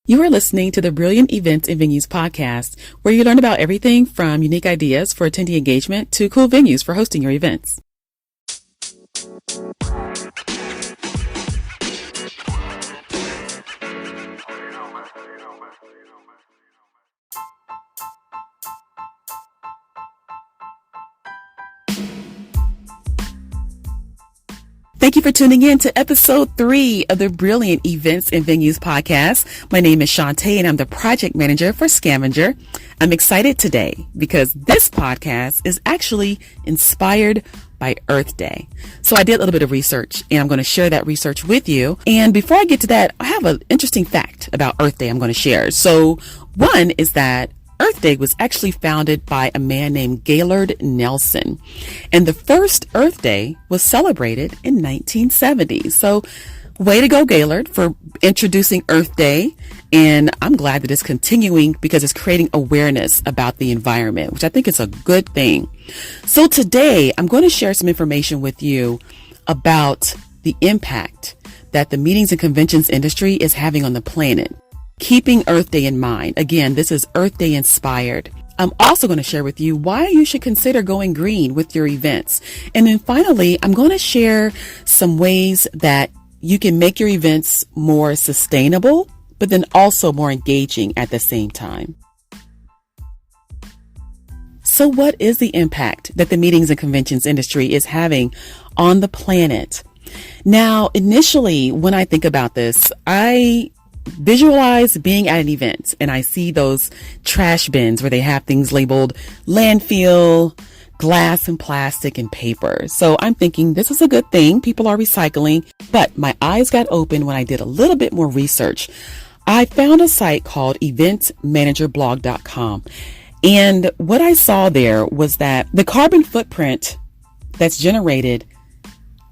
You are listening to the Brilliant Events and Venues podcast, where you learn about everything from unique ideas for attendee engagement to cool venues for hosting your events. Thank you for tuning in to episode 3 of the Brilliant Events and Venues podcast. My name is Shantae and I'm the project manager for Scavenger. I'm excited today because this podcast is actually inspired by Earth Day. So I did a little bit of research and I'm going to share that research with you. And before I get to that, I have an interesting fact about Earth Day I'm going to share. So one is that Earth Day was actually founded by a man named Gaylord Nelson. And the first Earth Day was celebrated in 1970. So way to go, Gaylord, for introducing Earth Day. And I'm glad that it's continuing because it's creating awareness about the environment, which I think is a good thing. So today I'm going to share some information with you about the impact that the meetings and conventions industry is having on the planet. Keeping Earth Day in mind. Again, this is Earth Day inspired. I'm also going to share with you why you should consider going green with your events. And then finally, I'm going to share some ways that you can make your events more sustainable, but then also more engaging at the same time. So what is the impact that the meetings and conventions industry is having on the planet? Now, initially, when I think about this, I visualize being at an event and I see those trash bins where they have things labeled landfill, glass and plastic and paper. So I'm thinking this is a good thing. People are recycling, but my eyes got open when I did a little bit more research. I found a site called eventmanagerblog.com. And what I saw there was that the carbon footprint that's generated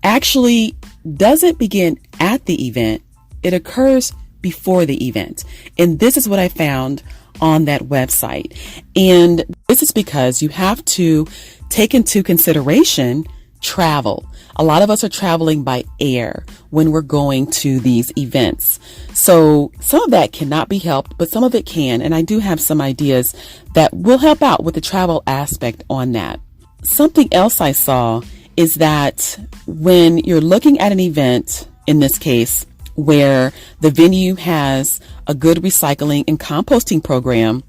actually doesn't begin at the event. It occurs before the event. And this is what I found on that website. And this is because you have to take into consideration travel. A lot of us are traveling by air when we're going to these events. So some of that cannot be helped, but some of it can. And I do have some ideas that will help out with the travel aspect on that. Something else I saw is that when you're looking at an event, in this case, where the venue has a good recycling and composting program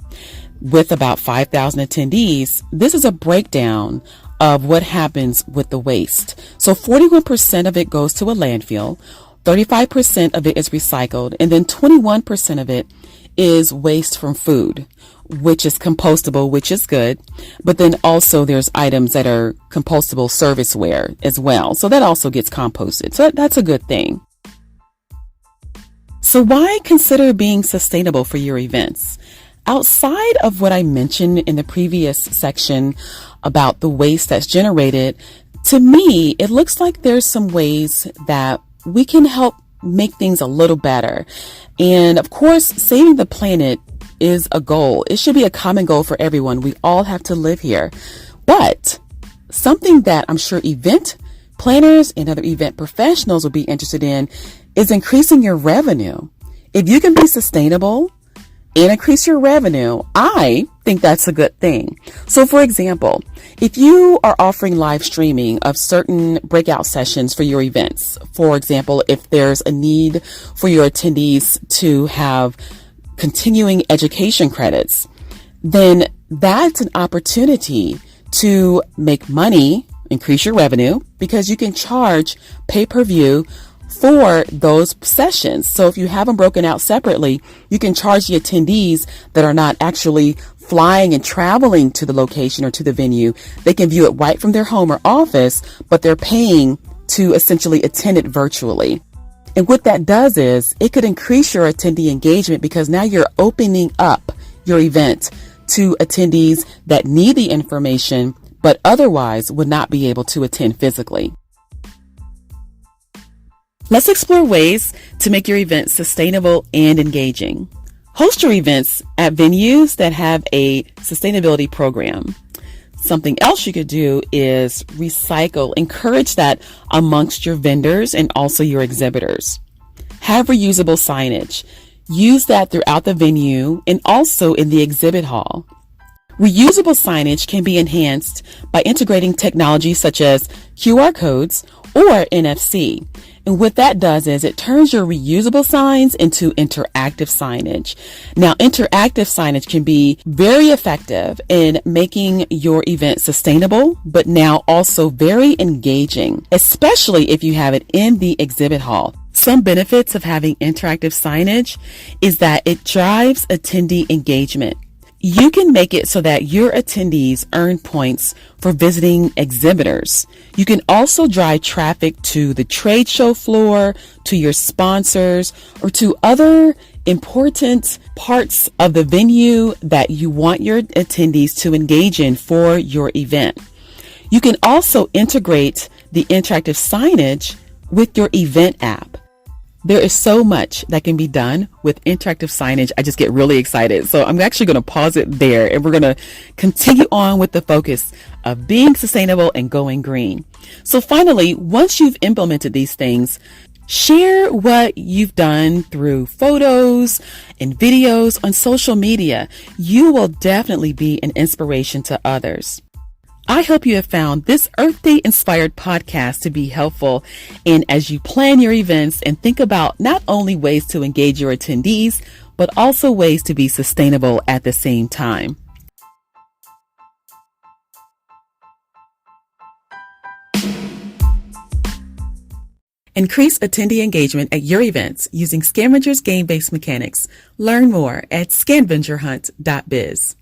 with about 5,000 attendees, this is a breakdown of what happens with the waste. So 41% of it goes to a landfill, 35% of it is recycled, and then 21% of it is waste from food, which is compostable, which is good. But then also there's items that are compostable serviceware as well. So that also gets composted. So that's a good thing. So why consider being sustainable for your events? Outside of what I mentioned in the previous section about the waste that's generated, to me, it looks like there's some ways that we can help make things a little better. And of course, saving the planet is a goal. It should be a common goal for everyone. We all have to live here. But something that I'm sure event planners and other event professionals will be interested in is increasing your revenue. If you can be sustainable and increase your revenue, I think that's a good thing. So for example, if you are offering live streaming of certain breakout sessions for your events, for example, if there's a need for your attendees to have continuing education credits, then that's an opportunity to make money, increase your revenue, because you can charge pay-per-view for those sessions. So if you have them broken out separately, you can charge the attendees that are not actually flying and traveling to the location or to the venue. They can view it right from their home or office, but they're paying to essentially attend it virtually. And what that does is it could increase your attendee engagement because now you're opening up your event to attendees that need the information, but otherwise would not be able to attend physically. Let's explore ways to make your event sustainable and engaging. Host your events at venues that have a sustainability program. Something else you could do is recycle. Encourage that amongst your vendors and also your exhibitors. Have reusable signage. Use that throughout the venue and also in the exhibit hall. Reusable signage can be enhanced by integrating technology such as QR codes or NFC. And what that does is it turns your reusable signs into interactive signage. Now, interactive signage can be very effective in making your event sustainable, but now also very engaging, especially if you have it in the exhibit hall. Some benefits of having interactive signage is that it drives attendee engagement. You can make it so that your attendees earn points for visiting exhibitors. You can also drive traffic to the trade show floor, to your sponsors, or to other important parts of the venue that you want your attendees to engage in for your event. You can also integrate the interactive signage with your event app. There is so much that can be done with interactive signage. I just get really excited. So I'm actually going to pause it there and we're going to continue on with the focus of being sustainable and going green. So finally, once you've implemented these things, share what you've done through photos and videos on social media. You will definitely be an inspiration to others. I hope you have found this Earth Day inspired podcast to be helpful in as you plan your events and think about not only ways to engage your attendees, but also ways to be sustainable at the same time. Increase attendee engagement at your events using Scavenger's game-based mechanics. Learn more at scavengerhunt.biz.